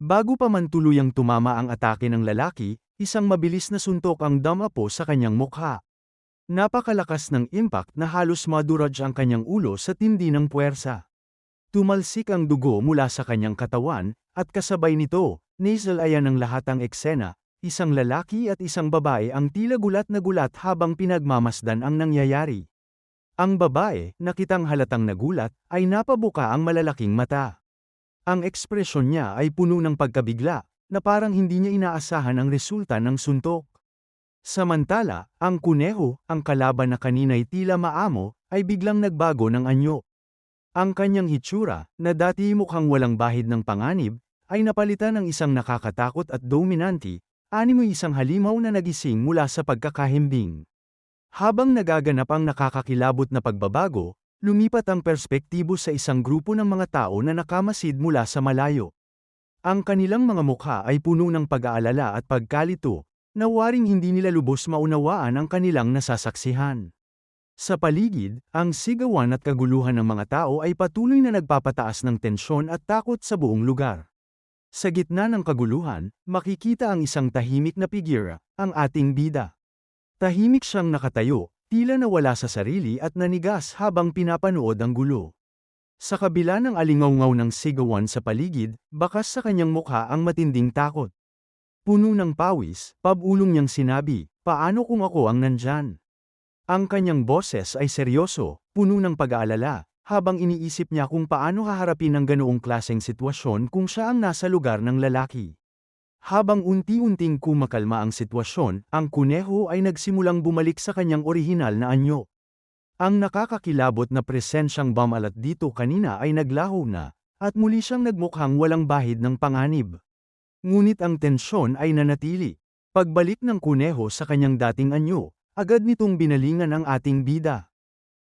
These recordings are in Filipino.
Bago pa man tuluyang tumama ang atake ng lalaki, isang mabilis na suntok ang damapo sa kanyang mukha. Napakalakas ng impact na halos maduraj ang kanyang ulo sa tindi ng puwersa. Tumalsik ang dugo mula sa kanyang katawan, at kasabay nito, nasalayan ng lahat ang eksena, isang lalaki at isang babae ang tila gulat na gulat habang pinagmamasdan ang nangyayari. Ang babae, nakitang halatang nagulat, ay napabuka ang malalaking mata. Ang ekspresyon niya ay puno ng pagkabigla, na parang hindi niya inaasahan ang resulta ng suntok. Samantala, ang kuneho, ang kalaban na kanina'y tila maamo, ay biglang nagbago ng anyo. Ang kanyang hitsura, na dati mukhang walang bahid ng panganib, ay napalitan ng isang nakakatakot at dominante, animoy isang halimaw na nagising mula sa pagkakahimbing. Habang nagaganap ang nakakakilabot na pagbabago, lumipat ang perspektibo sa isang grupo ng mga tao na nakamasid mula sa malayo. Ang kanilang mga mukha ay puno ng pag-aalala at pagkalito, na waring hindi nila lubos maunawaan ang kanilang nasasaksihan. Sa paligid, ang sigawan at kaguluhan ng mga tao ay patuloy na nagpapataas ng tensyon at takot sa buong lugar. Sa gitna ng kaguluhan, makikita ang isang tahimik na figura, ang ating bida. Tahimik siyang nakatayo, tila nawala sa sarili at nanigas habang pinapanood ang gulo. Sa kabila ng alingawngaw ng sigawan sa paligid, bakas sa kanyang mukha ang matinding takot. Puno ng pawis, pabulong niyang sinabi, "Paano kung ako ang nandyan?" Ang kanyang boses ay seryoso, puno ng pag-aalala, habang iniisip niya kung paano haharapin ang ganoong klaseng sitwasyon kung siya ang nasa lugar ng lalaki. Habang unti-unting kumakalma ang sitwasyon, ang kuneho ay nagsimulang bumalik sa kanyang orihinal na anyo. Ang nakakakilabot na presensyang bumalat dito kanina ay naglaho na, at muli siyang nagmukhang walang bahid ng panganib. Ngunit ang tensyon ay nanatili. Pagbalik ng kuneho sa kanyang dating anyo, agad nitong binalingan ang ating bida.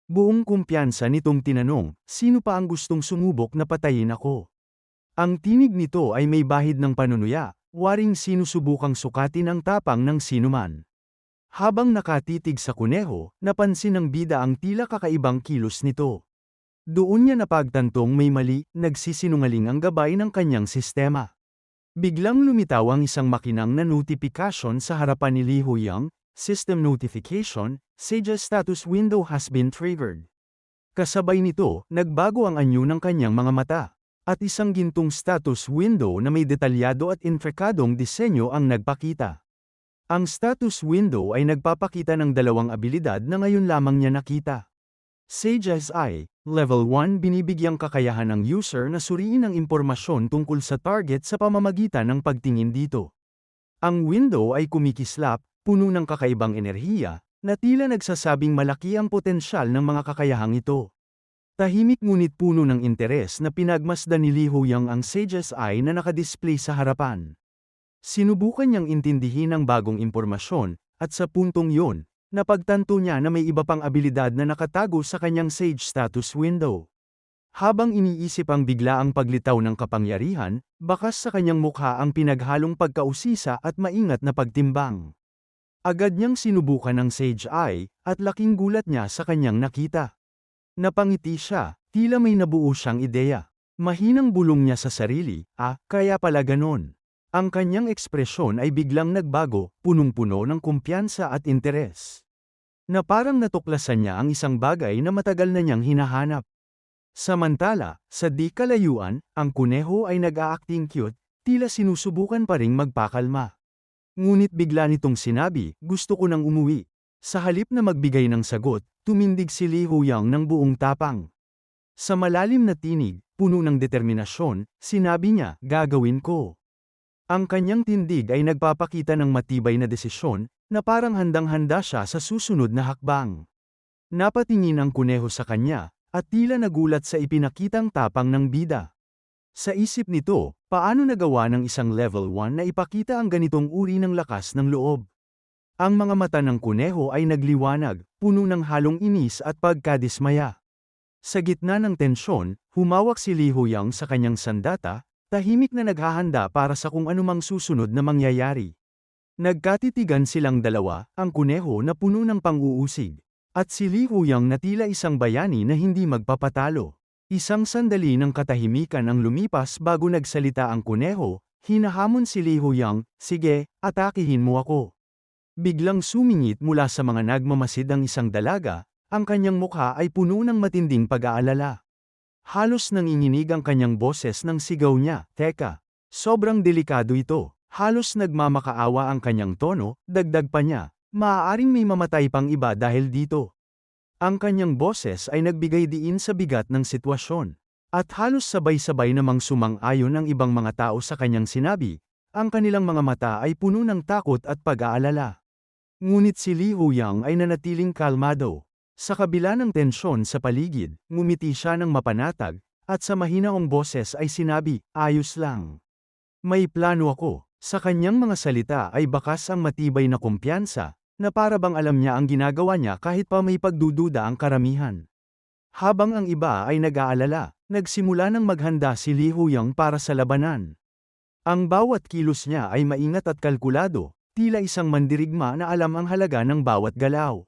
Buong kumpiyansa nitong tinanong, "Sino pa ang gustong sumubok na patayin ako?" Ang tinig nito ay may bahid ng panunuya, waring sinusubukang sukatin ang tapang ng sinuman. Habang nakatitig sa kuneho, napansin ng bida ang tila kakaibang kilos nito. Doon niya napagtantong may mali, nagsisinungaling ang gabay ng kanyang sistema. Biglang lumitaw ang isang makinang na notifikasyon sa harapan ni Li Huyang, "System Notification, Sage Status Window has been triggered." Kasabay nito, nagbago ang anyo ng kanyang mga mata, at isang gintong status window na may detalyado at intrikadong disenyo ang nagpakita. Ang status window ay nagpapakita ng dalawang abilidad na ngayon lamang niya nakita. Sage's Eye, Level 1 binibigyang kakayahan ng user na suriin ang impormasyon tungkol sa target sa pamamagitan ng pagtingin dito. Ang window ay kumikislap, puno ng kakaibang enerhiya, na tila nagsasabing malaki ang potensyal ng mga kakayahang ito. Tahimik ngunit puno ng interes na pinagmasdan ni Li Huyang ang Sage's Eye na nakadisplay sa harapan. Sinubukan niyang intindihin ang bagong impormasyon, at sa puntong yun, napagtanto niya na may iba pang abilidad na nakatago sa kanyang Sage status window. Habang iniisip ang biglaang paglitaw ng kapangyarihan, bakas sa kanyang mukha ang pinaghalong pagkausisa at maingat na pagtimbang. Agad niyang sinubukan ang Sage Eye, at laking gulat niya sa kanyang nakita. Napangiti siya, tila may nabuo siyang ideya. Mahinang bulong niya sa sarili, kaya pala ganon. Ang kanyang ekspresyon ay biglang nagbago, punong-puno ng kumpiyansa at interes. Na parang natuklasan niya ang isang bagay na matagal na niyang hinahanap. Samantala, sa di kalayuan, ang kuneho ay nag-aacting cute, tila sinusubukan pa ring magpakalma. Ngunit bigla nitong sinabi, "Gusto ko nang umuwi." Sa halip na magbigay ng sagot, tumindig si Li Huyang ng buong tapang. Sa malalim na tinig, puno ng determinasyon, sinabi niya, "Gagawin ko." Ang kanyang tindig ay nagpapakita ng matibay na desisyon, na parang handang-handa siya sa susunod na hakbang. Napatingin ang kuneho sa kanya, at tila nagulat sa ipinakitang tapang ng bida. Sa isip nito, paano nagawa ng isang level 1 na ipakita ang ganitong uri ng lakas ng loob? Ang mga mata ng kuneho ay nagliwanag, puno ng halong inis at pagkadismaya. Sa gitna ng tensyon, humawak si Li Huyang sa kanyang sandata, tahimik na naghahanda para sa kung anumang susunod na mangyayari. Nagkatitigan silang dalawa, ang kuneho na puno ng pang-uusig, at si Li Huyang na tila isang bayani na hindi magpapatalo. Isang sandali ng katahimikan ang lumipas bago nagsalita ang kuneho, Hinahamon si Li Huyang, sige, atakihin mo ako. Biglang sumingit mula sa mga nagmamasid ang isang dalaga, ang kanyang mukha ay puno ng matinding pag-aalala. Halos nanginginig ang kanyang boses nang sigaw niya, teka, sobrang delikado ito. Halos nagmamakaawa ang kanyang tono, dagdag pa niya, maaaring may mamatay pang iba dahil dito. Ang kanyang boses ay nagbigay diin sa bigat ng sitwasyon. At halos sabay-sabay namang sumang-ayon ang ibang mga tao sa kanyang sinabi, ang kanilang mga mata ay puno ng takot at pag-aalala. Ngunit si Li Huyang ay nanatiling kalmado. Sa kabila ng tensyon sa paligid, ngumiti siya ng mapanatag, at sa mahinaong boses ay sinabi, ayos lang. May plano ako. Sa kanyang mga salita ay bakas ang matibay na kumpiyansa, na para bang alam niya ang ginagawa niya kahit pa may pagdududa ang karamihan. Habang ang iba ay nag-aalala, nagsimula ng maghanda si Li Huyang para sa labanan. Ang bawat kilos niya ay maingat at kalkulado, tila isang mandirigma na alam ang halaga ng bawat galaw.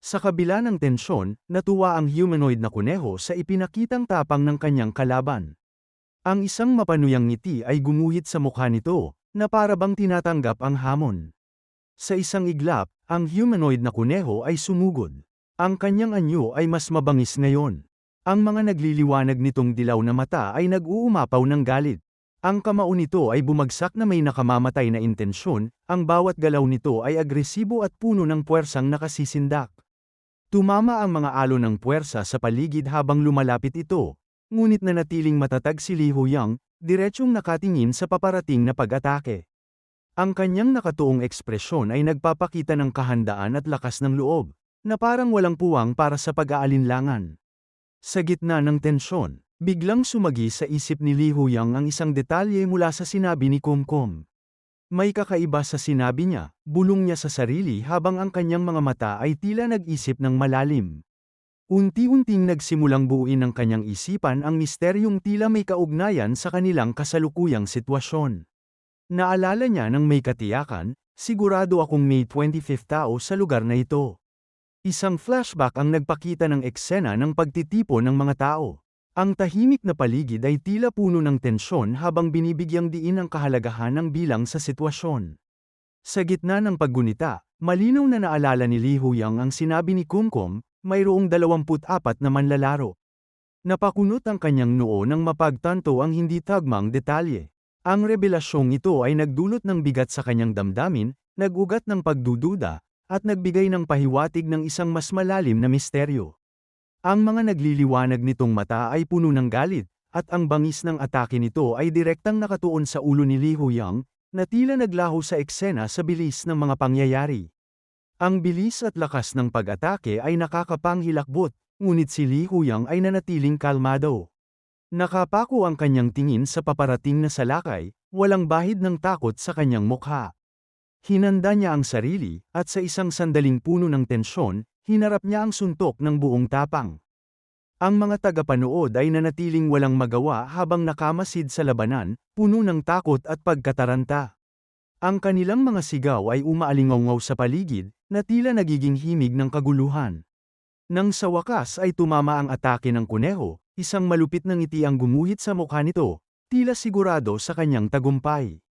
Sa kabila ng tensyon, natuwa ang humanoid na kuneho sa ipinakitang tapang ng kanyang kalaban. Ang isang mapanuyang ngiti ay gumuhit sa mukha nito, na para bang tinatanggap ang hamon. Sa isang iglap, ang humanoid na kuneho ay sumugod. Ang kanyang anyo ay mas mabangis ngayon. Ang mga nagliliwanag nitong dilaw na mata ay nag-uumapaw ng galit. Ang kamao nito ay bumagsak na may nakamamatay na intensyon, ang bawat galaw nito ay agresibo at puno ng puwersang nakasisindak. Tumama ang mga alon ng puwersa sa paligid habang lumalapit ito, ngunit nanatiling matatag si Li Huyang, diretsyong nakatingin sa paparating na pag-atake. Ang kanyang nakatuong ekspresyon ay nagpapakita ng kahandaan at lakas ng loob, na parang walang puwang para sa pag-aalinlangan. Sa gitna ng tensyon, biglang sumagi sa isip ni Li Huyang ang isang detalye mula sa sinabi ni Kumkum. May kakaiba sa sinabi niya, bulong niya sa sarili habang ang kanyang mga mata ay tila nag-isip ng malalim. Unti-unting nagsimulang buuin ng kanyang isipan ang misteryong tila may kaugnayan sa kanilang kasalukuyang sitwasyon. Naalala niya ng may katiyakan, sigurado akong may 25th tao sa lugar na ito. Isang flashback ang nagpakita ng eksena ng pagtitipon ng mga tao. Ang tahimik na paligid ay tila puno ng tensyon habang binibigyang diin ang kahalagahan ng bilang sa sitwasyon. Sa gitna ng paggunita, malinaw na naalala ni Li Huyang ang sinabi ni Kumkum, mayroong 24 na manlalaro. Napakunot ang kanyang noo nang mapagtanto ang hindi tagmang detalye. Ang revelasyong ito ay nagdulot ng bigat sa kanyang damdamin, nag-ugat ng pagdududa, at nagbigay ng pahiwatig ng isang mas malalim na misteryo. Ang mga nagliliwanag nitong mata ay puno ng galit, at ang bangis ng atake nito ay direktang nakatuon sa ulo ni Li Huyang, na tila naglaho sa eksena sa bilis ng mga pangyayari. Ang bilis at lakas ng pag-atake ay nakakapanghilakbot, ngunit si Li Huyang ay nanatiling kalmado. Nakapako ang kanyang tingin sa paparating na salakay, walang bahid ng takot sa kanyang mukha. Hinanda niya ang sarili, at sa isang sandaling puno ng tensyon, hinarap niya ang suntok ng buong tapang. Ang mga tagapanood ay nanatiling walang magawa habang nakamasid sa labanan, puno ng takot at pagkataranta. Ang kanilang mga sigaw ay umaalingaw sa paligid, na tila nagiging himig ng kaguluhan. Nang sa wakas ay tumama ang atake ng kuneho, isang malupit na ngiti ang gumuhit sa mukha nito, tila sigurado sa kanyang tagumpay.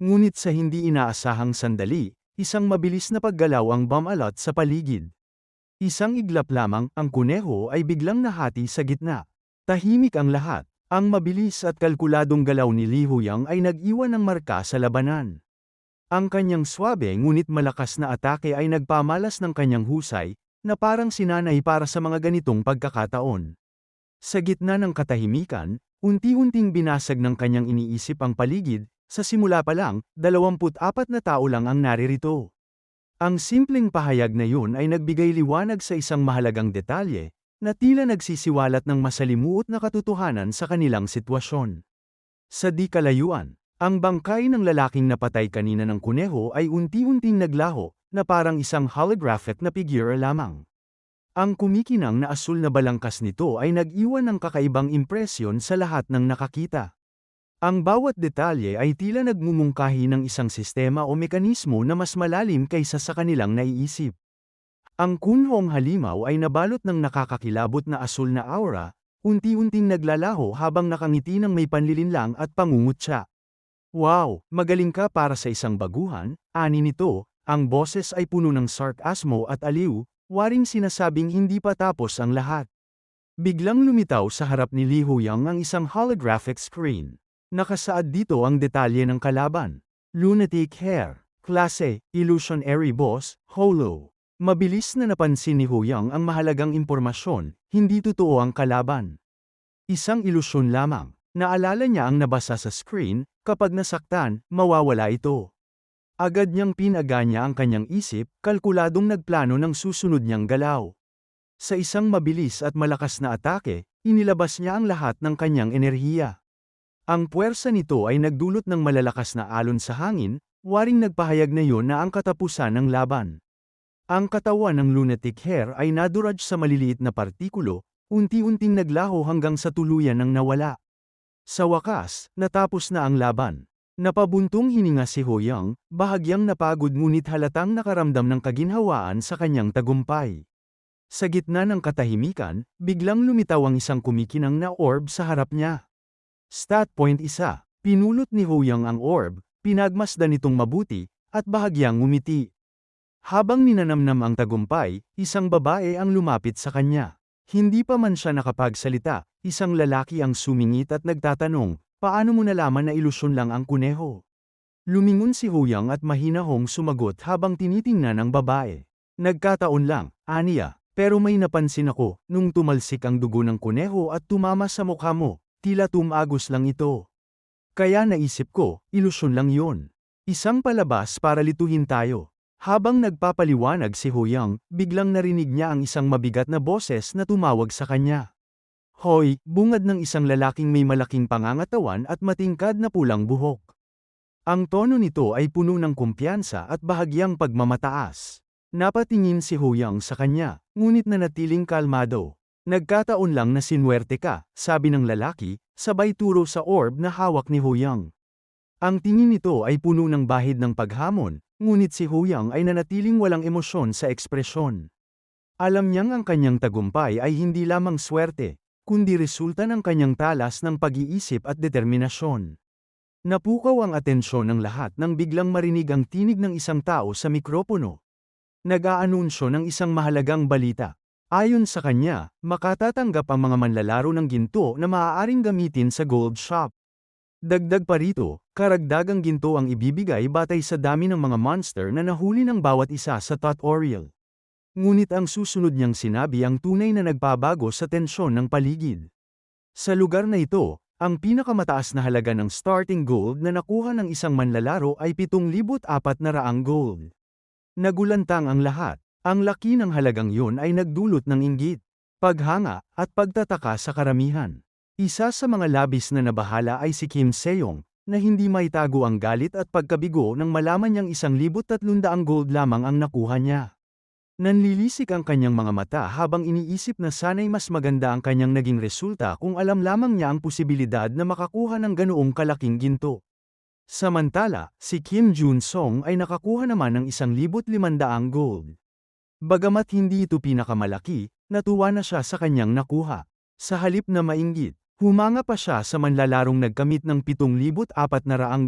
Ngunit sa hindi inaasahang sandali, isang mabilis na paggalaw ang bumalot sa paligid. Isang iglap lamang, ang kuneho ay biglang nahati sa gitna. Tahimik ang lahat. Ang mabilis at kalkuladong galaw ni Li Huyang ay nag-iwan ng marka sa labanan. Ang kanyang swabe ngunit malakas na atake ay nagpamalas ng kanyang husay, na parang sinanay para sa mga ganitong pagkakataon. Sa gitna ng katahimikan, unti-unting binasag ng kanyang iniisip ang paligid. Sa simula pa lang, 24 na tao lang ang naririto. Ang simpleng pahayag na yun ay nagbigay liwanag sa isang mahalagang detalye, na tila nagsisiwalat ng masalimuot na katotohanan sa kanilang sitwasyon. Sa di kalayuan, ang bangkay ng lalaking napatay kanina ng kuneho ay unti-unting naglaho, na parang isang holographic na figure lamang. Ang kumikinang na asul na balangkas nito ay nag-iwan ng kakaibang impresyon sa lahat ng nakakita. Ang bawat detalye ay tila nagmumungkahi ng isang sistema o mekanismo na mas malalim kaysa sa kanilang naiisip. Ang kunhong halimaw ay nabalot ng nakakakilabot na asul na aura, unti-unting naglalaho habang nakangiti ng may panlilinlang at pangungutya. Wow, magaling ka para sa isang baguhan, ani nito, ang boses ay puno ng sarkasmo at aliw, waring sinasabing hindi pa tapos ang lahat. Biglang lumitaw sa harap ni Li Huyang ang isang holographic screen. Nakasaad dito ang detalye ng kalaban. Lunatic Hair, Klase, Illusionary Boss, Holo. Mabilis na napansin ni Huyang ang mahalagang impormasyon, hindi totoo ang kalaban. Isang ilusyon lamang. Naalala niya ang nabasa sa screen, kapag nasaktan, mawawala ito. Agad niyang pinaganya ang kanyang isip, kalkuladong nagplano ng susunod niyang galaw. Sa isang mabilis at malakas na atake, inilabas niya ang lahat ng kanyang enerhiya. Ang puwersa nito ay nagdulot ng malalakas na alon sa hangin, waring nagpahayag na iyon na ang katapusan ng laban. Ang katawan ng Lunatic Hair ay naduraj sa maliliit na partikulo, unti-unting naglaho hanggang sa tuluyan ng nawala. Sa wakas, natapos na ang laban. Napabuntong hininga si Huyang, bahagyang napagod ngunit halatang nakaramdam ng kaginhawaan sa kanyang tagumpay. Sa gitna ng katahimikan, biglang lumitaw ang isang kumikinang na orb sa harap niya. Stat point 1. Pinulot ni Huyang ang orb, pinagmasdan itong mabuti, at bahagyang ngumiti. Habang ninanamnam ang tagumpay, isang babae ang lumapit sa kanya. Hindi pa man siya nakapagsalita, isang lalaki ang sumingit at nagtatanong, paano mo nalaman na ilusyon lang ang kuneho? Lumingon si Huyang at mahinahong sumagot habang tinitingnan ang babae. Nagkataon lang, aniya, pero may napansin ako, nung tumalsik ang dugo ng kuneho at tumama sa mukha mo, tila tumagos lang ito. Kaya naisip ko, ilusyon lang yon. Isang palabas para lituhin tayo. Habang nagpapaliwanag si Huyang, biglang narinig niya ang isang mabigat na boses na tumawag sa kanya. Hoy, bungad ng isang lalaking may malaking pangangatawan at matingkad na pulang buhok. Ang tono nito ay puno ng kumpiyansa at bahagyang pagmamataas. Napatingin si Huyang sa kanya, ngunit nanatiling kalmado. Nagkataon lang na sinwerte ka, sabi ng lalaki, sabay turo sa orb na hawak ni Huyang. Ang tingin nito ay puno ng bahid ng paghamon, ngunit si Huyang ay nanatiling walang emosyon sa ekspresyon. Alam niyang ang kanyang tagumpay ay hindi lamang swerte, kundi resulta ng kanyang talas ng pag-iisip at determinasyon. Napukaw ang atensyon ng lahat nang biglang marinig ang tinig ng isang tao sa mikropono. Nag-aanunsyo ng isang mahalagang balita. Ayon sa kanya, makatatanggap ang mga manlalaro ng ginto na maaaring gamitin sa gold shop. Dagdag pa rito, karagdagang ginto ang ibibigay batay sa dami ng mga monster na nahuli ng bawat isa sa tutorial. Ngunit ang susunod niyang sinabi ang tunay na nagpabago sa tensyon ng paligid. Sa lugar na ito, ang pinakamataas na halaga ng starting gold na nakuha ng isang manlalaro ay 7,400 gold. Nagulantang ang lahat. Ang laki ng halagang yun ay nagdulot ng inggit, paghanga, at pagtataka sa karamihan. Isa sa mga labis na nabahala ay si Kim Seong, na hindi maitago ang galit at pagkabigo nang malaman niyang 1,300 gold lamang ang nakuha niya. Nanlilisik ang kanyang mga mata habang iniisip na sana'y mas maganda ang kanyang naging resulta kung alam lamang niya ang posibilidad na makakuha ng ganoong kalaking ginto. Samantala, si Kim Jun Song ay nakakuha naman ng 1,500 gold. Bagamat hindi ito pinakamalaki, natuwa na siya sa kanyang nakuha. Sa halip na mainggit, humanga pa siya sa manlalarong nagkamit ng 7,400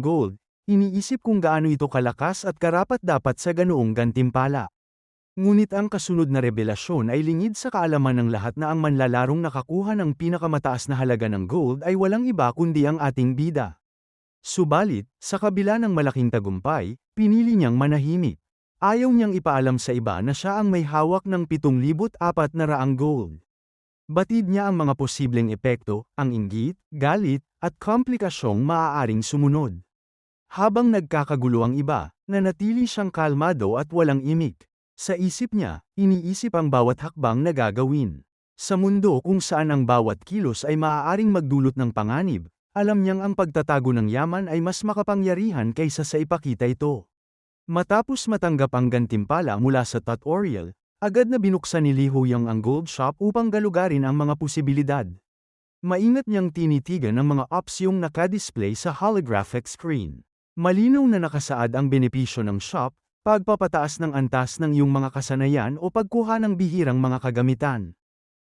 gold, iniisip kung gaano ito kalakas at karapat-dapat sa ganoong gantimpala. Ngunit ang kasunod na revelasyon ay lingid sa kaalaman ng lahat na ang manlalarong nakakuha ng pinakamataas na halaga ng gold ay walang iba kundi ang ating bida. Subalit, sa kabila ng malaking tagumpay, pinili niyang manahimik. Ayaw niyang ipaalam sa iba na siya ang may hawak ng 7,400 gold. Batid niya ang mga posibleng epekto, ang inggit, galit, at komplikasyong maaaring sumunod. Habang nagkakagulo ang iba, nanatili siyang kalmado at walang imik. Sa isip niya, iniisip ang bawat hakbang na gagawin. Sa mundo kung saan ang bawat kilos ay maaaring magdulot ng panganib, alam niyang ang pagtatago ng yaman ay mas makapangyarihan kaysa sa ipakita ito. Matapos matanggap ang gantimpala mula sa tutorial, agad na binuksan ni Li Huyang ang gold shop upang galugarin ang mga posibilidad. Maingat niyang tinitigan ang mga opsyong nakadisplay sa holographic screen. Malinaw na nakasaad ang benepisyo ng shop, pagpapataas ng antas ng iyong mga kasanayan o pagkuha ng bihirang mga kagamitan.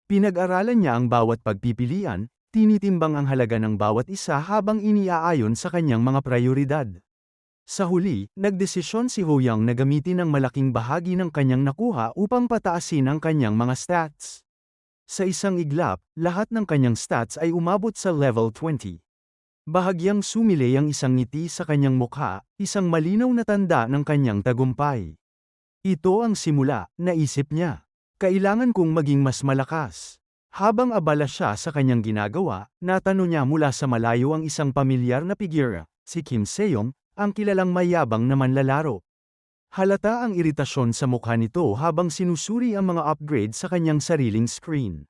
Pinag-aralan niya ang bawat pagpipilian, tinitimbang ang halaga ng bawat isa habang iniaayon sa kanyang mga prioridad. Sa huli, nagdesisyon si Ho Young na gamitin ang malaking bahagi ng kanyang nakuha upang pataasin ang kanyang mga stats. Sa isang iglap, lahat ng kanyang stats ay umabot sa level 20. Bahagyang sumilay ang isang ngiti sa kanyang mukha, isang malinaw na tanda ng kanyang tagumpay. Ito ang simula, naisip niya. Kailangan kong maging mas malakas. Habang abala siya sa kanyang ginagawa, natanong niya mula sa malayo ang isang pamilyar na figura, si Kim Seong, ang kilalang mayabang na manlalaro. Halata ang iritasyon sa mukha nito habang sinusuri ang mga upgrade sa kanyang sariling screen.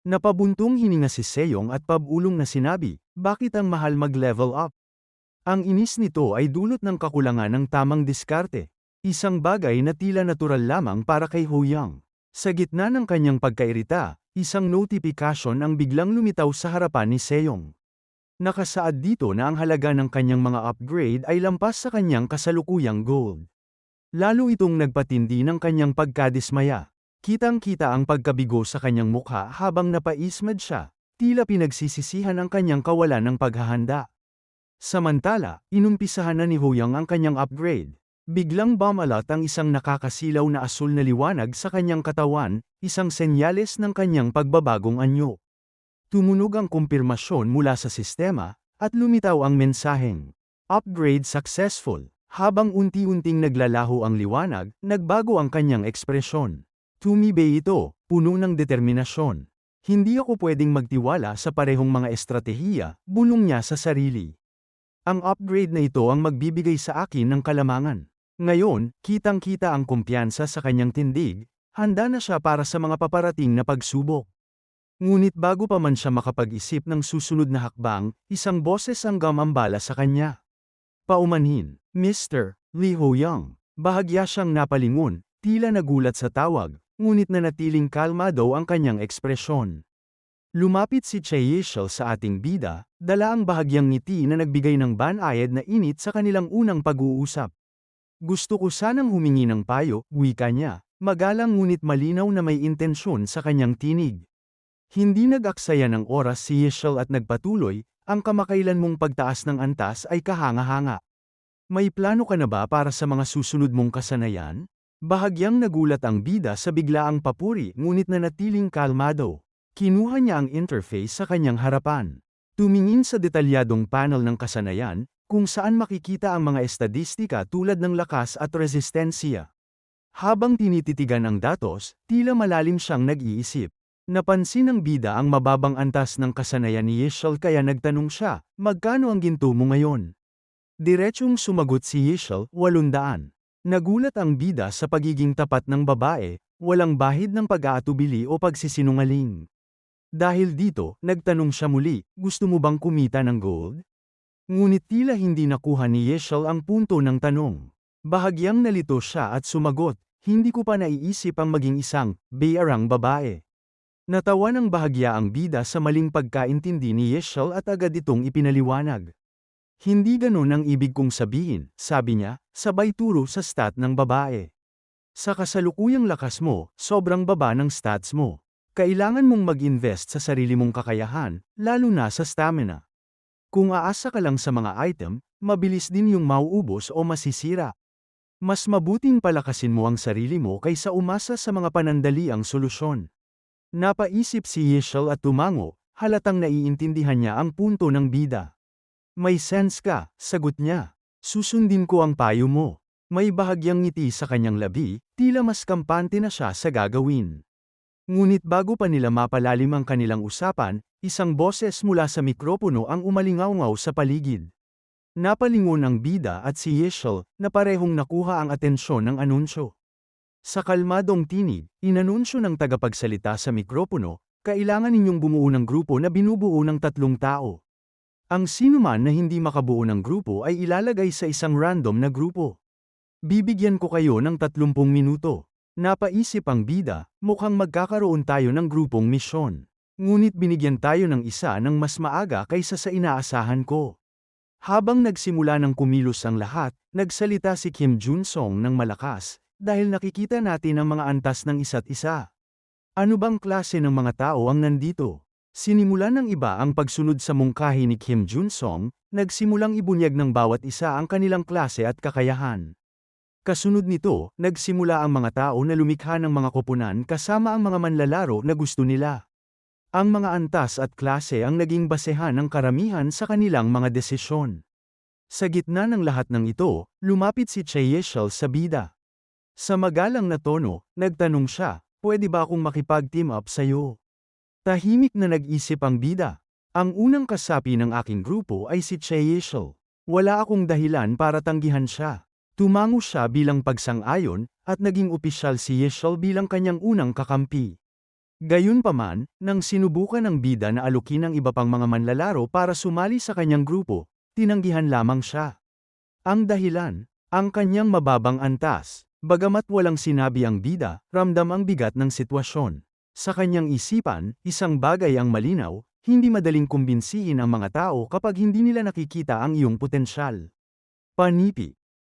Napabuntong hininga si Seong at pabulong na sinabi, bakit ang mahal mag-level up? Ang inis nito ay dulot ng kakulangan ng tamang diskarte. Isang bagay na tila natural lamang para kay Ho Young. Sa gitna ng kanyang pagkairita, isang notification ang biglang lumitaw sa harapan ni Seong. Nakasaad dito na ang halaga ng kanyang mga upgrade ay lampas sa kanyang kasalukuyang gold. Lalo itong nagpatindi ng kanyang pagkadismaya. Kitang-kita ang pagkabigo sa kanyang mukha habang napaismad siya, tila pinagsisisihan ang kanyang kawalan ng paghahanda. Samantala, inumpisahan na ni Ho Young ang kanyang upgrade. Biglang bumalat ang isang nakakasilaw na asul na liwanag sa kanyang katawan, isang senyales ng kanyang pagbabagong anyo. Tumunog ang kumpirmasyon mula sa sistema, at lumitaw ang mensaheng, "Upgrade successful." Habang unti-unting naglalaho ang liwanag, nagbago ang kanyang ekspresyon. Tumibay ito, puno ng determinasyon. Hindi ako pwedeng magtiwala sa parehong mga estratehiya, bulong niya sa sarili. Ang upgrade na ito ang magbibigay sa akin ng kalamangan. Ngayon, kitang-kita ang kumpiyansa sa kanyang tindig, handa na siya para sa mga paparating na pagsubok. Ngunit bago pa man siya makapag-isip ng susunod na hakbang, isang boses ang gumambala sa kanya. Paumanhin, Mr. Lee Ho Young. Bahagya siyang napalingon, tila nagulat sa tawag, ngunit nanatiling kalmado ang kanyang ekspresyon. Lumapit si Chae Yishel sa ating bida, dala ang bahagyang ngiti na nagbigay ng banayad na init sa kanilang unang pag-uusap. Gusto ko sanang humingi ng payo, wika niya, magalang ngunit malinaw na may intensyon sa kanyang tinig. Hindi nag-aksaya ng oras si Yishel at nagpatuloy, ang kamakailan mong pagtaas ng antas ay kahanga-hanga. May plano ka na ba para sa mga susunod mong kasanayan? Bahagyang nagulat ang bida sa biglaang papuri ngunit nanatiling kalmado. Kinuha niya ang interface sa kanyang harapan. Tumingin sa detalyadong panel ng kasanayan, kung saan makikita ang mga estadistika tulad ng lakas at resistensya. Habang tinititigan ang datos, tila malalim siyang nag-iisip. Napansin ng bida ang mababang antas ng kasanayan ni Yishel kaya nagtanong siya, magkano ang ginto mo ngayon? Diretsyong sumagot si Yishel, 800. Nagulat ang bida sa pagiging tapat ng babae, walang bahid ng pag-aatubili o pagsisinungaling. Dahil dito, nagtanong siya muli, gusto mo bang kumita ng gold? Ngunit tila hindi nakuha ni Yishel ang punto ng tanong. Bahagyang nalito siya at sumagot, hindi ko pa naiisip ang maging isang bayarang babae. Natawa ng bahagya ang bida sa maling pagkaintindi ni Yishel at agad itong ipinaliwanag. Hindi ganon ang ibig kong sabihin, sabi niya, sabay turo sa stat ng babae. Sa kasalukuyang lakas mo, sobrang baba ng stats mo. Kailangan mong mag-invest sa sarili mong kakayahan, lalo na sa stamina. Kung aasa ka lang sa mga item, mabilis din yung mauubos o masisira. Mas mabuting palakasin mo ang sarili mo kaysa umasa sa mga panandaliang solusyon. Napaisip si Yishel at tumango, halatang naiintindihan niya ang punto ng bida. May sense ka, sagot niya. Susundin ko ang payo mo. May bahagyang ngiti sa kanyang labi, tila mas kampante na siya sa gagawin. Ngunit bago pa nila mapalalim ang kanilang usapan, isang boses mula sa mikropono ang umalingaw-ngaw sa paligid. Napalingon ang bida at si Yishel, na parehong nakuha ang atensyon ng anunsyo. Sa kalmadong tinig, inanunsyo ng tagapagsalita sa mikropono, kailangan ninyong bumuo ng grupo na binubuo ng 3 tao. Ang sinuman na hindi makabuo ng grupo ay ilalagay sa isang random na grupo. Bibigyan ko kayo ng 30 minuto. Napaisip ang bida, mukhang magkakaroon tayo ng grupong misyon. Ngunit binigyan tayo ng isa ng mas maaga kaysa sa inaasahan ko. Habang nagsimula ng kumilos ang lahat, nagsalita si Kim Junsong ng malakas, dahil nakikita natin ang mga antas ng isa't isa. Ano bang klase ng mga tao ang nandito? Sinimulan ng iba ang pagsunod sa mungkahi ni Kim Jun-song, nagsimulang ibunyag ng bawat isa ang kanilang klase at kakayahan. Kasunod nito, nagsimula ang mga tao na lumikha ng mga koponan kasama ang mga manlalaro na gusto nila. Ang mga antas at klase ang naging basehan ng karamihan sa kanilang mga desisyon. Sa gitna ng lahat ng ito, lumapit si Chae-yeol sa bida. Sa magalang na tono, nagtanong siya, "Pwede ba akong makipag-team up sa'yo?" Tahimik na nag-isip ang bida. Ang unang kasapi ng aking grupo ay si Chae-yeol. Wala akong dahilan para tanggihan siya. Tumango siya bilang pagsang-ayon, at naging opisyal si Yeol bilang kanyang unang kakampi. Gayunpaman, nang sinubukan ng bida na alukin ang iba pang mga manlalaro para sumali sa kanyang grupo, tinanggihan lamang siya. Ang dahilan, ang kanyang mababang antas. Bagamat walang sinabi ang bida, ramdam ang bigat ng sitwasyon. Sa kanyang isipan, isang bagay ang malinaw, hindi madaling kumbinsihin ang mga tao kapag hindi nila nakikita ang iyong potensyal. Panipi.